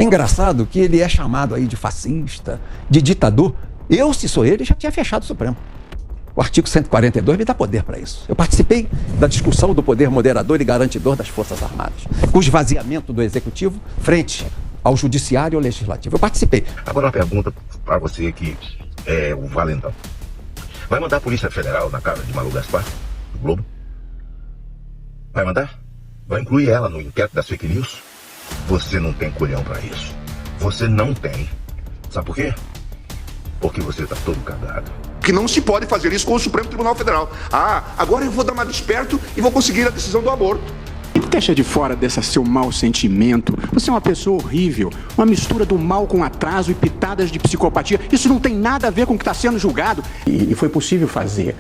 É engraçado que ele é chamado aí de fascista, de ditador. Eu, se sou ele, já tinha fechado o Supremo. O artigo 142 me dá poder para isso. Eu participei da discussão do poder moderador e garantidor das Forças Armadas, com o esvaziamento do Executivo frente ao Judiciário e ao Legislativo. Eu participei. Agora uma pergunta para você que é o valentão. Vai mandar a Polícia Federal na casa de Malu Gaspar, do Globo? Vai mandar? Vai incluir ela no inquérito das fake news? Você não tem culhão para isso. Você não tem. Sabe por quê? Porque você tá todo cagado. Que não se pode fazer isso com o Supremo Tribunal Federal. Agora eu vou dar mais desperto e vou conseguir a decisão do aborto. Deixa de fora desse seu mau sentimento. Você é uma pessoa horrível, uma mistura do mal com atraso e pitadas de psicopatia. Isso não tem nada a ver com o que está sendo julgado. E foi possível fazer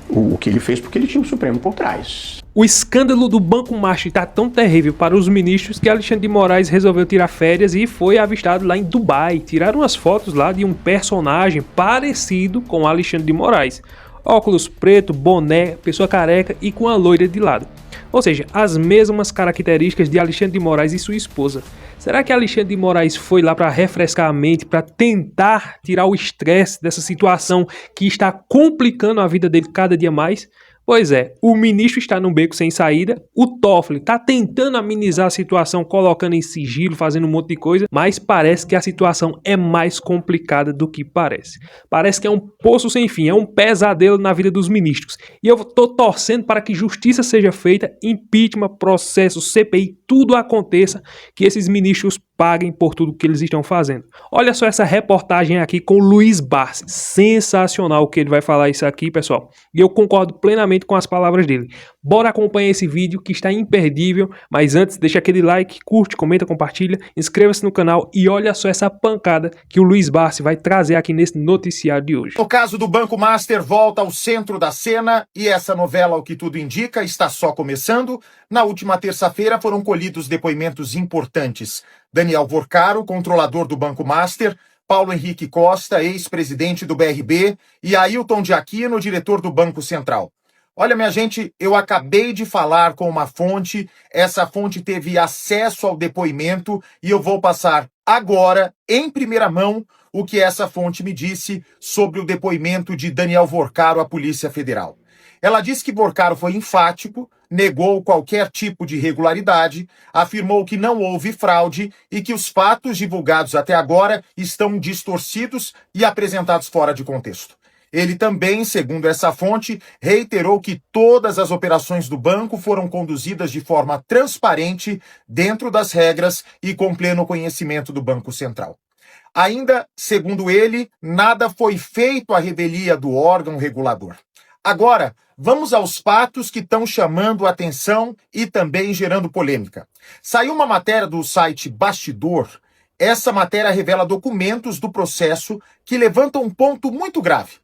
o que ele fez porque ele tinha o Supremo por trás. O escândalo do Banco Master está tão terrível para os ministros que Alexandre de Moraes resolveu tirar férias e foi avistado lá em Dubai. Tiraram umas fotos lá de um personagem parecido com Alexandre de Moraes. Óculos preto, boné, pessoa careca e com a loira de lado. Ou seja, as mesmas características de Alexandre de Moraes e sua esposa. Será que Alexandre de Moraes foi lá para refrescar a mente, para tentar tirar o estresse dessa situação que está complicando a vida dele cada dia mais? Pois é, o ministro está num beco sem saída, o Toffoli está tentando amenizar a situação colocando em sigilo, fazendo um monte de coisa, mas parece que a situação é mais complicada do que parece. Parece que é um poço sem fim, é um pesadelo na vida dos ministros. E eu estou torcendo para que justiça seja feita, impeachment, processo, CPI, tudo aconteça, que esses ministros paguem por tudo que eles estão fazendo. Olha só essa reportagem aqui com o Luiz Barsi. Sensacional o que ele vai falar isso aqui, pessoal. E eu concordo plenamente com as palavras dele. Bora acompanhar esse vídeo que está imperdível. Mas antes, deixa aquele like, curte, comenta, compartilha, inscreva-se no canal e olha só essa pancada que o Luiz Barsi vai trazer aqui nesse noticiário de hoje. O caso do Banco Master volta ao centro da cena e essa novela, ao que tudo indica, está só começando. Na última terça-feira foram colhidos depoimentos importantes. Daniel Vorcaro, controlador do Banco Master, Paulo Henrique Costa, ex-presidente do BRB, e Ailton de Aquino, diretor do Banco Central. Olha, minha gente, eu acabei de falar com uma fonte, essa fonte teve acesso ao depoimento e eu vou passar agora, em primeira mão, o que essa fonte me disse sobre o depoimento de Daniel Vorcaro à Polícia Federal. Ela disse que Vorcaro foi enfático, negou qualquer tipo de irregularidade, afirmou que não houve fraude e que os fatos divulgados até agora estão distorcidos e apresentados fora de contexto. Ele também, segundo essa fonte, reiterou que todas as operações do banco foram conduzidas de forma transparente, dentro das regras e com pleno conhecimento do Banco Central. Ainda, segundo ele, nada foi feito à revelia do órgão regulador. Agora, vamos aos fatos que estão chamando a atenção e também gerando polêmica. Saiu uma matéria do site Bastidor. Essa matéria revela documentos do processo que levantam um ponto muito grave.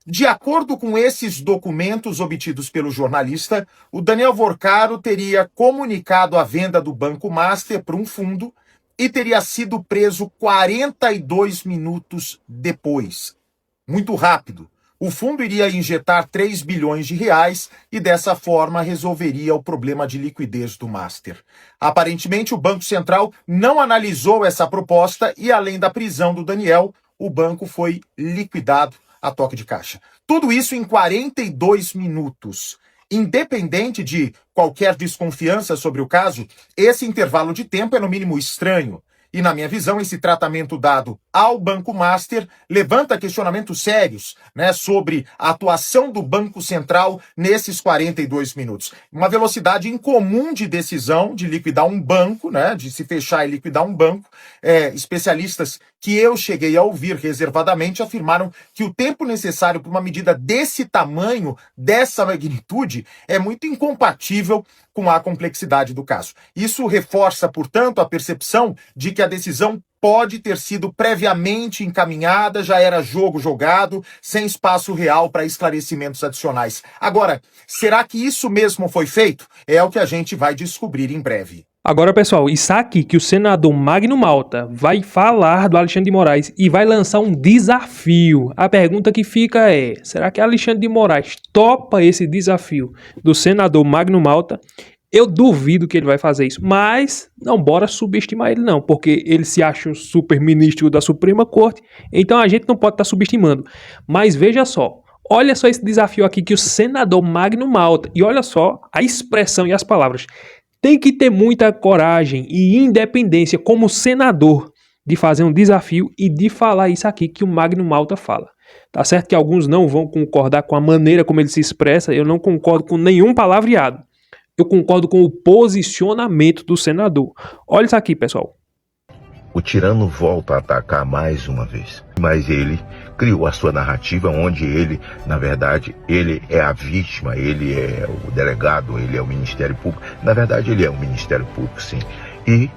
De acordo com esses documentos obtidos pelo jornalista, o Daniel Vorcaro teria comunicado a venda do Banco Master para um fundo e teria sido preso 42 minutos depois. Muito rápido. O fundo iria injetar 3 bilhões de reais e dessa forma resolveria o problema de liquidez do Master. Aparentemente, o Banco Central não analisou essa proposta e, além da prisão do Daniel, o banco foi liquidado a toque de caixa. Tudo isso em 42 minutos. Independente de qualquer desconfiança sobre o caso, esse intervalo de tempo é no mínimo estranho. E, na minha visão, esse tratamento dado ao Banco Master levanta questionamentos sérios, sobre a atuação do Banco Central nesses 42 minutos. Uma velocidade incomum de decisão de liquidar um banco, de se fechar e liquidar um banco. Especialistas que eu cheguei a ouvir reservadamente afirmaram que o tempo necessário para uma medida desse tamanho, dessa magnitude, é muito incompatível com a complexidade do caso. Isso reforça, portanto, a percepção de que a decisão pode ter sido previamente encaminhada, já era jogo jogado, sem espaço real para esclarecimentos adicionais. Agora, será que isso mesmo foi feito? É o que a gente vai descobrir em breve. Agora, pessoal, isso aqui que o senador Magno Malta vai falar do Alexandre de Moraes e vai lançar um desafio. A pergunta que fica será que Alexandre de Moraes topa esse desafio do senador Magno Malta? Eu duvido que ele vai fazer isso, mas não bora subestimar ele não, porque ele se acha um super ministro da Suprema Corte, então a gente não pode estar subestimando. Mas veja só, olha só esse desafio aqui que o senador Magno Malta, e olha só a expressão e as palavras, tem que ter muita coragem e independência como senador de fazer um desafio e de falar isso aqui que o Magno Malta fala. Tá certo que alguns não vão concordar com a maneira como ele se expressa, eu não concordo com nenhum palavreado. Eu concordo com o posicionamento do senador. Olha isso aqui, pessoal. O tirano volta a atacar mais uma vez. Mas ele criou a sua narrativa onde ele, na verdade, ele é a vítima, ele é o delegado, ele é o Ministério Público. Na verdade, ele é o Ministério Público, sim. E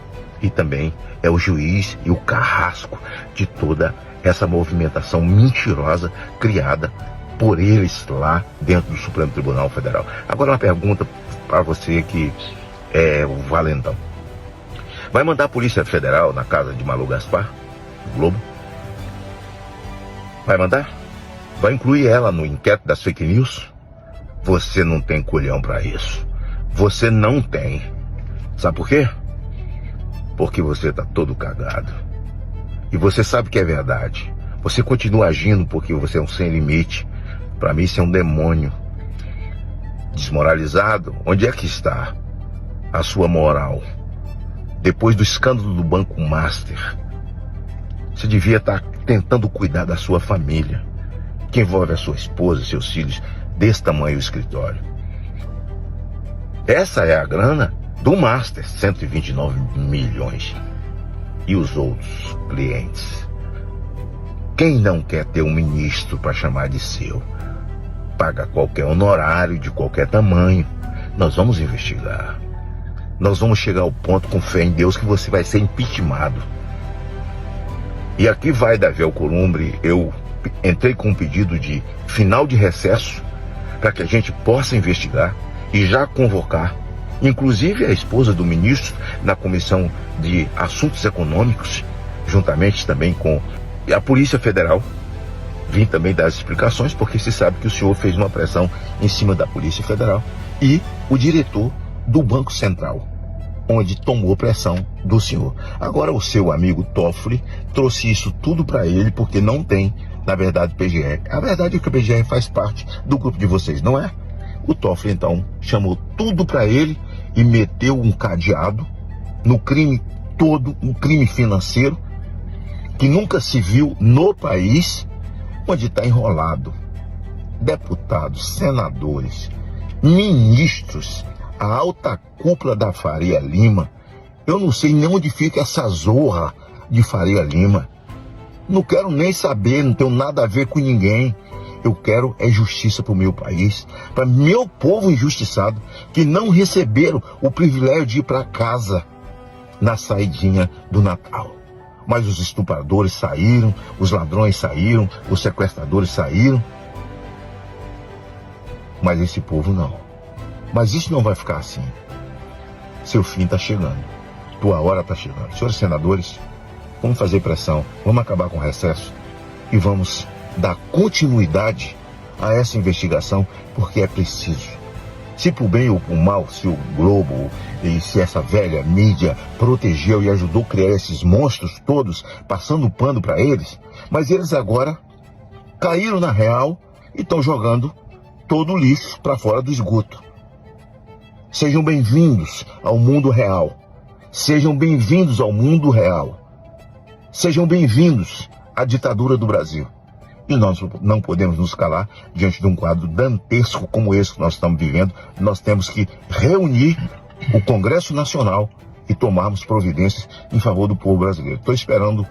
também é o juiz e o carrasco de toda essa movimentação mentirosa criada por eles lá dentro do Supremo Tribunal Federal. Agora uma pergunta para você que é o valentão. Vai mandar a Polícia Federal na casa de Malu Gaspar, do Globo? Vai mandar? Vai incluir ela no inquérito das fake news? Você não tem culhão para isso. Você não tem. Sabe por quê? Porque você tá todo cagado. E você sabe que é verdade. Você continua agindo porque você é um sem limite. Para mim isso é um demônio. Desmoralizado, onde é que está a sua moral? Depois do escândalo do Banco Master, você devia estar tentando cuidar da sua família, que envolve a sua esposa e seus filhos, desse tamanho o escritório. Essa é a grana do Master, 129 milhões. E os outros clientes? Quem não quer ter um ministro para chamar de seu? Paga qualquer honorário de qualquer tamanho. Nós vamos investigar. Nós vamos chegar ao ponto, com fé em Deus, que você vai ser impeachmentado. E aqui vai, Davi Alcolumbre, eu entrei com um pedido de final de recesso para que a gente possa investigar e já convocar, inclusive a esposa do ministro, na Comissão de Assuntos Econômicos, juntamente também com a Polícia Federal. Vim também dar as explicações, porque se sabe que o senhor fez uma pressão em cima da Polícia Federal e o diretor do Banco Central, onde tomou pressão do senhor. Agora o seu amigo Toffoli trouxe isso tudo para ele, porque não tem, na verdade, PGR. A verdade é que o PGR faz parte do grupo de vocês, não é? O Toffoli, então, chamou tudo para ele e meteu um cadeado no crime todo, um crime financeiro, que nunca se viu no país, onde está enrolado deputados, senadores, ministros, a alta cúpula da Faria Lima. Eu não sei nem onde fica essa zorra de Faria Lima. Não quero nem saber, não tenho nada a ver com ninguém. Eu quero é justiça para o meu país, para meu povo injustiçado, que não receberam o privilégio de ir para casa na saidinha do Natal. Mas os estupradores saíram, os ladrões saíram, os sequestradores saíram. Mas esse povo não. Mas isso não vai ficar assim. Seu fim está chegando. Tua hora está chegando. Senhores senadores, vamos fazer pressão, vamos acabar com o recesso e vamos dar continuidade a essa investigação, porque é preciso. Se por bem ou por mal, se o Globo e se essa velha mídia protegeu e ajudou a criar esses monstros todos, passando pano para eles, mas eles agora caíram na real e estão jogando todo o lixo para fora do esgoto. Sejam bem-vindos ao mundo real. Sejam bem-vindos ao mundo real. Sejam bem-vindos à ditadura do Brasil. E nós não podemos nos calar diante de um quadro dantesco como esse que nós estamos vivendo. Nós temos que reunir o Congresso Nacional e tomarmos providências em favor do povo brasileiro. Estou esperando,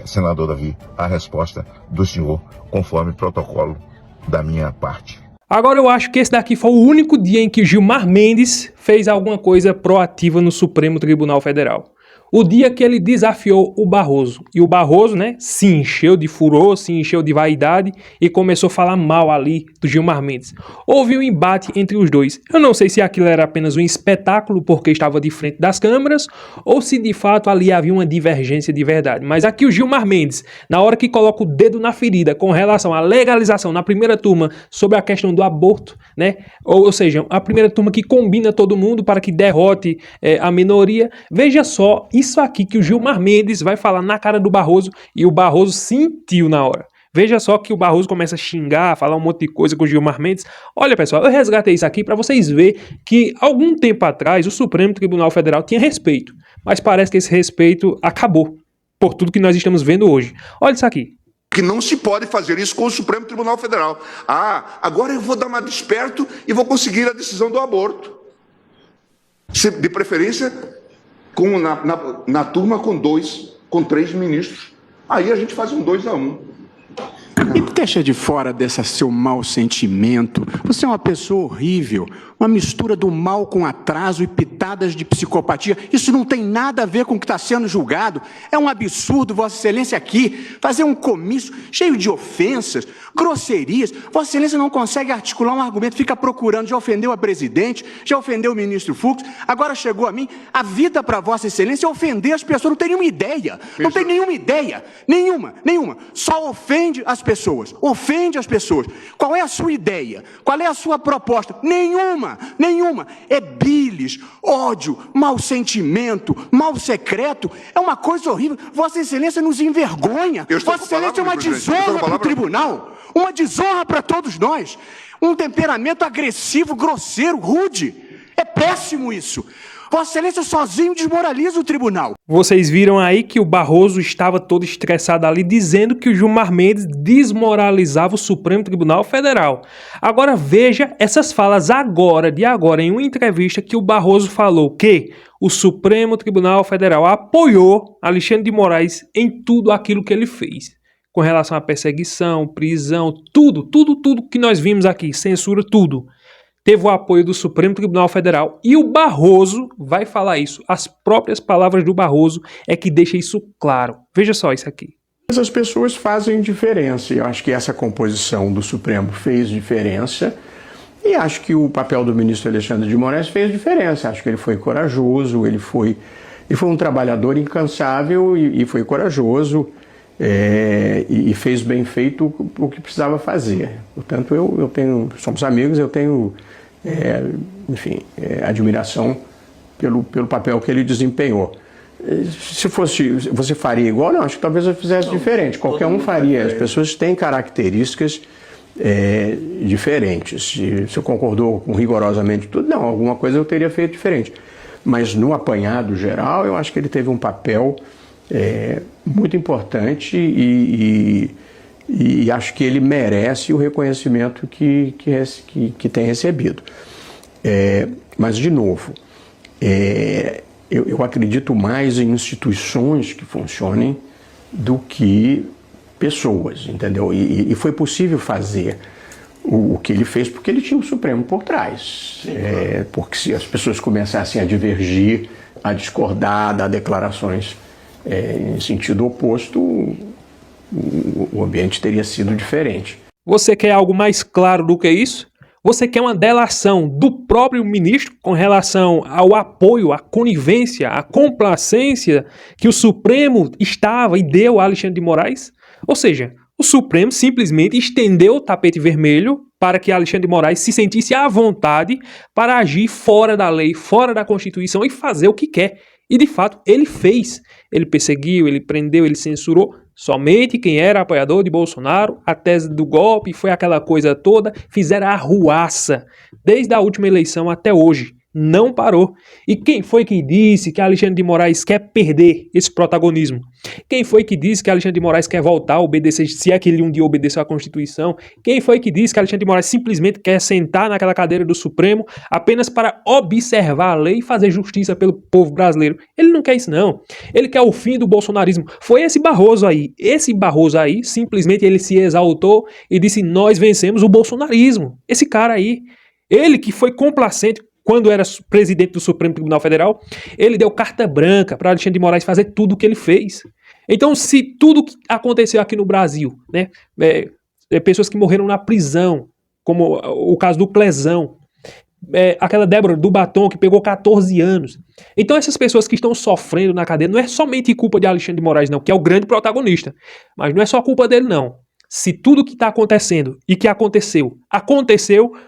senador Davi, a resposta do senhor, conforme protocolo da minha parte. Agora eu acho que esse daqui foi o único dia em que o Gilmar Mendes fez alguma coisa proativa no Supremo Tribunal Federal. o dia que ele desafiou o Barroso. E o Barroso, né, se encheu de furor, se encheu de vaidade e começou a falar mal ali do Gilmar Mendes. Houve um embate entre os dois. Eu não sei se aquilo era apenas um espetáculo porque estava de frente das câmeras ou se de fato ali havia uma divergência de verdade. Mas aqui o Gilmar Mendes, na hora que coloca o dedo na ferida com relação à legalização na primeira turma sobre a questão do aborto, né, ou seja, a primeira turma que combina todo mundo para que derrote a minoria, veja só, isso aqui que o Gilmar Mendes vai falar na cara do Barroso e o Barroso sentiu na hora. Veja só que o Barroso começa a xingar, falar um monte de coisa com o Gilmar Mendes. Olha, pessoal, eu resgatei isso aqui para vocês verem que algum tempo atrás o Supremo Tribunal Federal tinha respeito, mas parece que esse respeito acabou por tudo que nós estamos vendo hoje. Olha isso aqui. Que não se pode fazer isso com o Supremo Tribunal Federal. Ah, agora eu vou dar uma desperto e vou conseguir a decisão do aborto. De preferência na turma com 3 ministros. Aí a gente faz um 2-1. E deixa de fora desse seu mau sentimento. Você é uma pessoa horrível, uma mistura do mal com atraso e pitadas de psicopatia. Isso não tem nada a ver com o que está sendo julgado. É um absurdo, Vossa Excelência, aqui fazer um comício cheio de ofensas, grosserias. Vossa Excelência não consegue articular um argumento, fica procurando, já ofendeu a presidente, já ofendeu o ministro Fux, agora chegou a mim. A vida para Vossa Excelência é ofender as pessoas, não tem nenhuma ideia. Não tem nenhuma ideia, nenhuma. Só ofende as pessoas, ofende as pessoas. Qual é a sua ideia? Qual é a sua proposta? Nenhuma. É bilis, ódio, mau sentimento, mal secreto. É uma coisa horrível. Vossa Excelência nos envergonha. Vossa Excelência é uma desonra para o tribunal, uma desonra para todos nós. Um temperamento agressivo, grosseiro, rude. É péssimo isso. Vossa Excelência sozinho desmoraliza o tribunal. Vocês viram aí que o Barroso estava todo estressado ali, dizendo que o Gilmar Mendes desmoralizava o Supremo Tribunal Federal. Agora veja essas falas de agora, em uma entrevista que o Barroso falou que o Supremo Tribunal Federal apoiou Alexandre de Moraes em tudo aquilo que ele fez. Com relação à perseguição, prisão, tudo que nós vimos aqui, censura, tudo. Teve o apoio do Supremo Tribunal Federal e o Barroso vai falar isso. As próprias palavras do Barroso é que deixa isso claro. Veja só isso aqui. As pessoas fazem diferença e eu acho que essa composição do Supremo fez diferença e acho que o papel do ministro Alexandre de Moraes fez diferença. Acho que ele foi corajoso, ele foi um trabalhador incansável e foi corajoso e fez bem feito o que precisava fazer. Portanto, somos amigos, eu tenho admiração pelo papel que ele desempenhou. Se fosse, você faria igual? Não, acho que talvez eu fizesse diferente. Qualquer um faria. As pessoas têm características diferentes. Se eu concordou com rigorosamente tudo, não, alguma coisa eu teria feito diferente. Mas no apanhado geral, eu acho que ele teve um papel muito importante e acho que ele merece o reconhecimento que tem recebido. Mas, de novo, eu acredito mais em instituições que funcionem do que pessoas, entendeu? E foi possível fazer o que ele fez porque ele tinha o Supremo por trás. Porque se as pessoas começassem a divergir, a discordar, dar declarações em sentido oposto, o ambiente teria sido diferente. Você quer algo mais claro do que isso? Você quer uma delação do próprio ministro com relação ao apoio, à conivência, à complacência que o Supremo estava e deu a Alexandre de Moraes? Ou seja, o Supremo simplesmente estendeu o tapete vermelho para que Alexandre de Moraes se sentisse à vontade para agir fora da lei, fora da Constituição e fazer o que quer. E, de fato, ele fez. Ele perseguiu, ele prendeu, ele censurou somente quem era apoiador de Bolsonaro. A tese do golpe foi aquela coisa toda. Fizeram a arruaça desde a última eleição até hoje. Não parou. E quem foi que disse que Alexandre de Moraes quer perder esse protagonismo? Quem foi que disse que Alexandre de Moraes quer voltar a obedecer, se é que ele um dia obedeceu à Constituição? Quem foi que disse que Alexandre de Moraes simplesmente quer sentar naquela cadeira do Supremo apenas para observar a lei e fazer justiça pelo povo brasileiro? Ele não quer isso, não. Ele quer o fim do bolsonarismo. Foi esse Barroso aí. Esse Barroso aí, simplesmente ele se exaltou e disse: nós vencemos o bolsonarismo. Esse cara aí, ele que foi complacente quando era presidente do Supremo Tribunal Federal, ele deu carta branca para Alexandre de Moraes fazer tudo o que ele fez. Então, se tudo que aconteceu aqui no Brasil, né, pessoas que morreram na prisão, como o caso do Clesão, aquela Débora do Batom que pegou 14 anos. Então essas pessoas que estão sofrendo na cadeia não é somente culpa de Alexandre de Moraes não, que é o grande protagonista, mas não é só culpa dele não. Se tudo que está acontecendo e que aconteceu,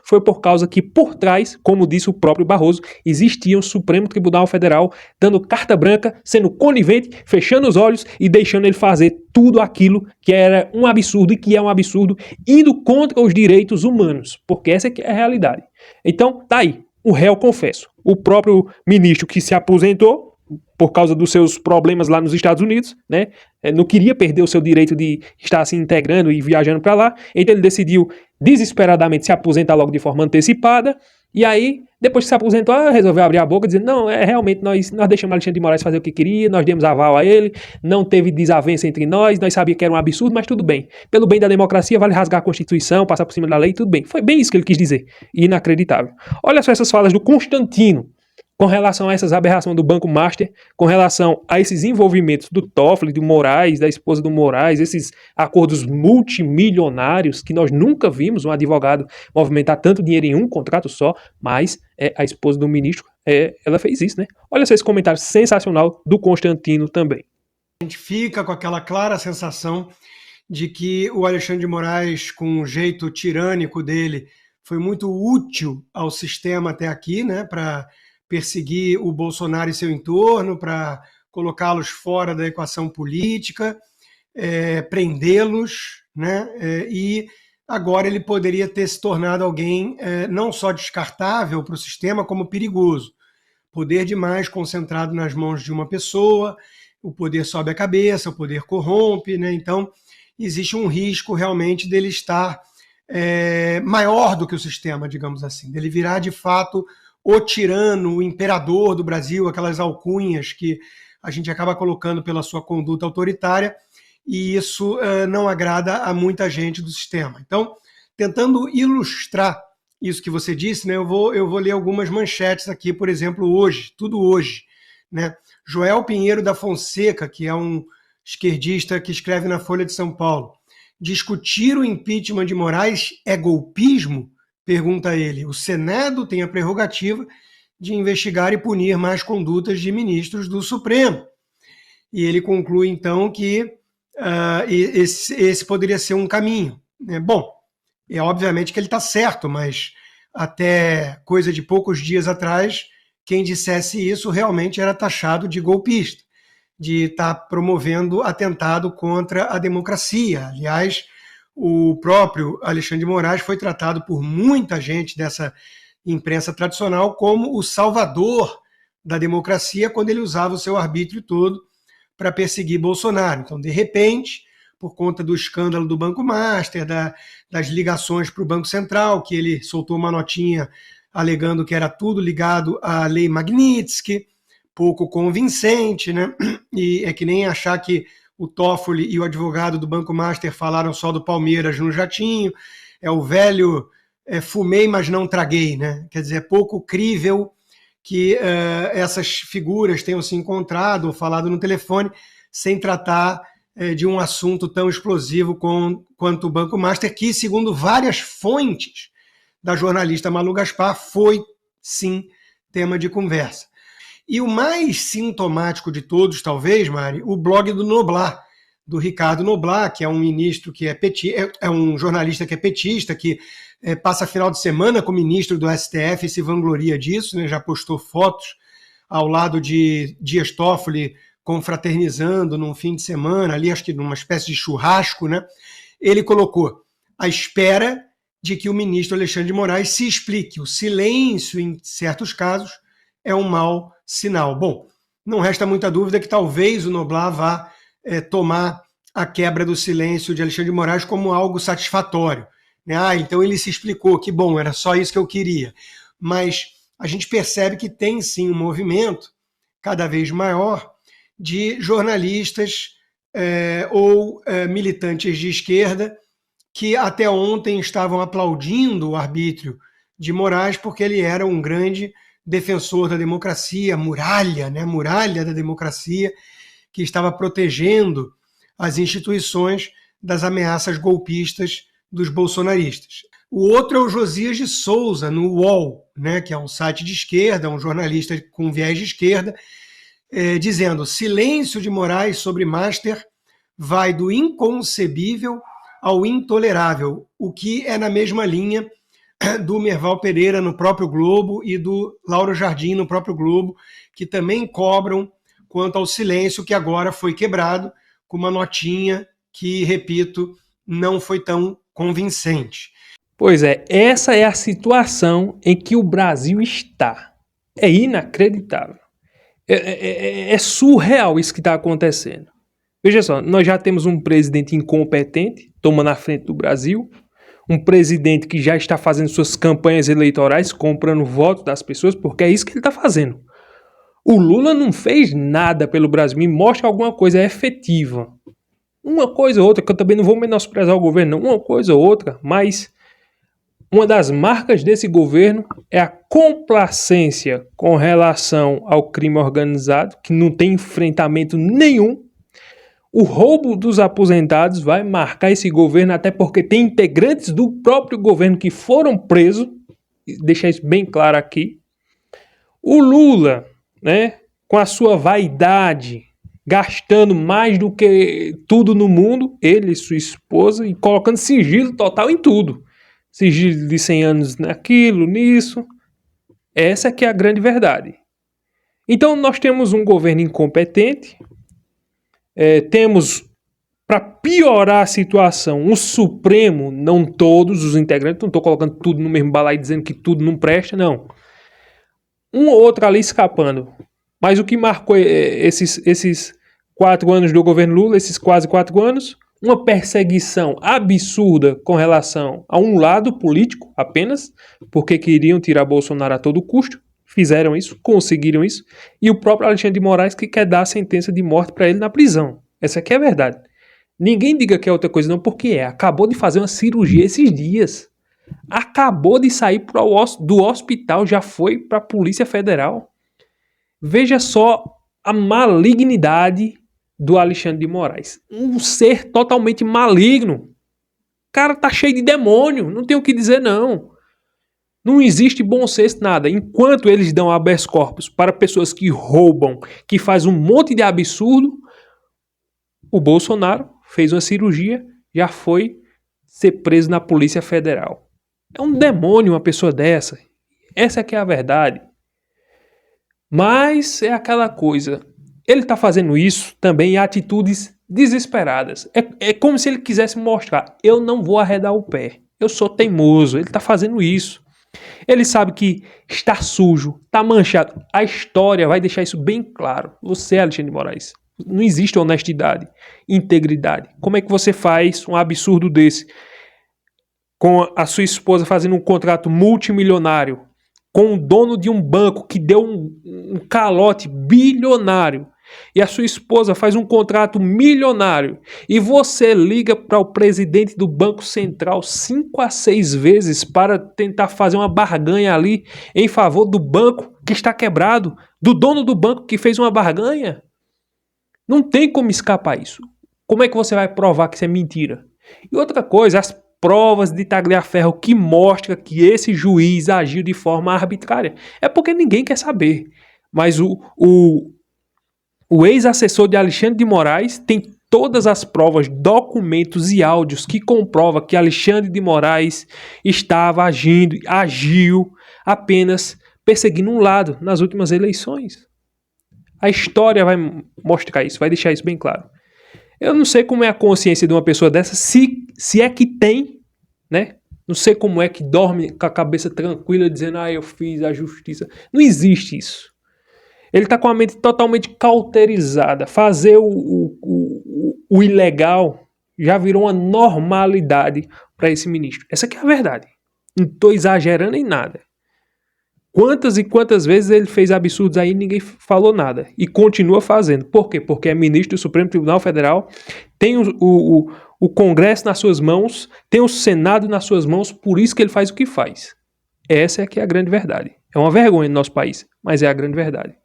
foi por causa que por trás, como disse o próprio Barroso, existia um Supremo Tribunal Federal dando carta branca, sendo conivente, fechando os olhos e deixando ele fazer tudo aquilo que era um absurdo e que é um absurdo, indo contra os direitos humanos, porque essa é a realidade. Então, tá aí, o réu confesso. O próprio ministro que se aposentou por causa dos seus problemas lá nos Estados Unidos, né? Não queria perder o seu direito de estar se integrando e viajando para lá, então ele decidiu desesperadamente se aposentar logo de forma antecipada, e aí, depois que se aposentou, resolveu abrir a boca dizendo, não, realmente nós deixamos Alexandre de Moraes fazer o que queria, nós demos aval a ele, não teve desavença entre nós sabíamos que era um absurdo, mas tudo bem. Pelo bem da democracia, vale rasgar a Constituição, passar por cima da lei, tudo bem. Foi bem isso que ele quis dizer. Inacreditável. Olha só essas falas do Constantino, com relação a essas aberrações do Banco Master, com relação a esses envolvimentos do Toffoli, do Moraes, da esposa do Moraes, esses acordos multimilionários que nós nunca vimos um advogado movimentar tanto dinheiro em um contrato só, mas a esposa do ministro, ela fez isso, né? Olha só esse comentário sensacional do Constantino também. A gente fica com aquela clara sensação de que o Alexandre de Moraes, com o jeito tirânico dele, foi muito útil ao sistema até aqui, né, para perseguir o Bolsonaro e seu entorno, para colocá-los fora da equação política, prendê-los, né, e agora ele poderia ter se tornado alguém não só descartável para o sistema, como perigoso. Poder demais concentrado nas mãos de uma pessoa, o poder sobe a cabeça, o poder corrompe, né? Então existe um risco realmente dele estar maior do que o sistema, digamos assim, dele virar de fato o tirano, o imperador do Brasil, aquelas alcunhas que a gente acaba colocando pela sua conduta autoritária, e isso não agrada a muita gente do sistema. Então, tentando ilustrar isso que você disse, né, eu vou ler algumas manchetes aqui, por exemplo, hoje, tudo hoje, né? Joel Pinheiro da Fonseca, que é um esquerdista que escreve na Folha de São Paulo, discutir o impeachment de Moraes é golpismo? Pergunta ele. O Senado tem a prerrogativa de investigar e punir mais condutas de ministros do Supremo. E ele conclui, então, que esse poderia ser um caminho. Bom, obviamente que ele está certo, mas até coisa de poucos dias atrás, quem dissesse isso realmente era taxado de golpista, de estar promovendo atentado contra a democracia. Aliás, o próprio Alexandre de Moraes foi tratado por muita gente dessa imprensa tradicional como o salvador da democracia quando ele usava o seu arbítrio todo para perseguir Bolsonaro. Então, de repente, por conta do escândalo do Banco Master, das ligações para o Banco Central, que ele soltou uma notinha alegando que era tudo ligado à Lei Magnitsky, pouco convincente, né? E é que nem achar que o Toffoli e o advogado do Banco Master falaram só do Palmeiras no jatinho, é o velho fumei, mas não traguei, né? Quer dizer, é pouco crível que essas figuras tenham se encontrado ou falado no telefone sem tratar de um assunto tão explosivo quanto o Banco Master, que, segundo várias fontes da jornalista Malu Gaspar, foi, sim, tema de conversa. E o mais sintomático de todos, talvez, Mari, o blog do Noblar, do Ricardo Noblar, que é um ministro que é um jornalista que é petista, que passa final de semana com o ministro do STF e se vangloria disso, né? Já postou fotos ao lado de Dias Toffoli confraternizando num fim de semana, ali acho que numa espécie de churrasco, né? Ele colocou à espera de que o ministro Alexandre de Moraes se explique. O silêncio, em certos casos, é um mau sinal. Bom, não resta muita dúvida que talvez o Noblar vá tomar a quebra do silêncio de Alexandre de Moraes como algo satisfatório. Então ele se explicou, que bom, era só isso que eu queria. Mas a gente percebe que tem sim um movimento cada vez maior de jornalistas ou militantes de esquerda que até ontem estavam aplaudindo o arbítrio de Moraes porque ele era um grande defensor da democracia, muralha, né? Muralha da democracia, que estava protegendo as instituições das ameaças golpistas dos bolsonaristas. O outro é o Josias de Souza, no UOL, né? Que é um site de esquerda, um jornalista com viés de esquerda, dizendo: silêncio de Moraes sobre Master vai do inconcebível ao intolerável, o que é na mesma linha do Merval Pereira no próprio Globo e do Lauro Jardim no próprio Globo, que também cobram quanto ao silêncio, que agora foi quebrado com uma notinha que, repito, não foi tão convincente. Pois é, essa é a situação em que o Brasil está. É inacreditável. É surreal isso que está acontecendo. Veja só, nós já temos um presidente incompetente tomando a frente do Brasil, um presidente que já está fazendo suas campanhas eleitorais, comprando votos das pessoas, porque é isso que ele está fazendo. O Lula não fez nada pelo Brasil, me mostra alguma coisa efetiva. Uma coisa ou outra, que eu também não vou menosprezar o governo, não, uma coisa ou outra, mas uma das marcas desse governo é a complacência com relação ao crime organizado, que não tem enfrentamento nenhum. O roubo dos aposentados vai marcar esse governo, até porque tem integrantes do próprio governo que foram presos, deixar isso bem claro aqui. O Lula, né, com a sua vaidade, gastando mais do que tudo no mundo, ele e sua esposa, e colocando sigilo total em tudo. Sigilo de 100 anos naquilo, nisso. Essa que é a grande verdade. Então nós temos um governo incompetente, temos, para piorar a situação, o Supremo, não todos os integrantes, não estou colocando tudo no mesmo balaio dizendo que tudo não presta, não. Um ou outro ali escapando. Mas o que marcou esses 4 anos do governo Lula, esses quase 4 anos, uma perseguição absurda com relação a um lado político apenas, porque queriam tirar Bolsonaro a todo custo, fizeram isso, conseguiram isso, e o próprio Alexandre de Moraes que quer dar a sentença de morte para ele na prisão. Essa aqui é a verdade. Ninguém diga que é outra coisa não, porque acabou de fazer uma cirurgia esses dias. Acabou de sair do hospital, já foi para a Polícia Federal. Veja só a malignidade do Alexandre de Moraes. Um ser totalmente maligno. O cara tá cheio de demônio, não tem o que dizer não. Não existe bom senso, nada. Enquanto eles dão habeas corpus para pessoas que roubam, que fazem um monte de absurdo, o Bolsonaro fez uma cirurgia, já foi ser preso na Polícia Federal. É um demônio uma pessoa dessa. Essa é que é a verdade. Mas é aquela coisa. Ele está fazendo isso também em atitudes desesperadas. É como se ele quisesse mostrar: eu não vou arredar o pé. Eu sou teimoso. Ele está fazendo isso. Ele sabe que está sujo, está manchado. A história vai deixar isso bem claro. Você, Alexandre de Moraes, não existe honestidade, integridade. Como é que você faz um absurdo desse? Com a sua esposa fazendo um contrato multimilionário, com o dono de um banco que deu um calote bilionário, e a sua esposa faz um contrato milionário, e você liga para o presidente do Banco Central 5 a 6 vezes para tentar fazer uma barganha ali em favor do banco que está quebrado, do dono do banco que fez uma barganha. Não tem como escapar isso. Como é que você vai provar que isso é mentira? E outra coisa, as provas de Tagliaferro que mostram que esse juiz agiu de forma arbitrária. É porque ninguém quer saber. Mas o ex-assessor de Alexandre de Moraes tem todas as provas, documentos e áudios que comprovam que Alexandre de Moraes agiu apenas perseguindo um lado nas últimas eleições. A história vai mostrar isso, vai deixar isso bem claro. Eu não sei como é a consciência de uma pessoa dessa, se é que tem, né? Não sei como é que dorme com a cabeça tranquila dizendo: eu fiz a justiça. Não existe isso. Ele está com a mente totalmente cauterizada. Fazer o ilegal já virou uma normalidade para esse ministro. Essa aqui é a verdade. Não estou exagerando em nada. Quantas e quantas vezes ele fez absurdos aí e ninguém falou nada. E continua fazendo. Por quê? Porque é ministro do Supremo Tribunal Federal, tem o Congresso nas suas mãos, tem o Senado nas suas mãos, por isso que ele faz o que faz. Essa é que é a grande verdade. É uma vergonha no nosso país, mas é a grande verdade.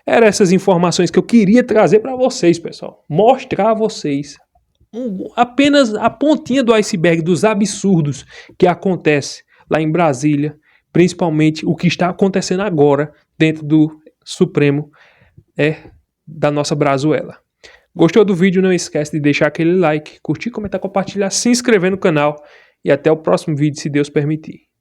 Eram essas informações que eu queria trazer para vocês, pessoal. Mostrar a vocês apenas a pontinha do iceberg dos absurdos que acontece lá em Brasília, principalmente o que está acontecendo agora dentro do Supremo da nossa Brazuela. Gostou do vídeo? Não esquece de deixar aquele like, curtir, comentar, compartilhar, se inscrever no canal e até o próximo vídeo, se Deus permitir.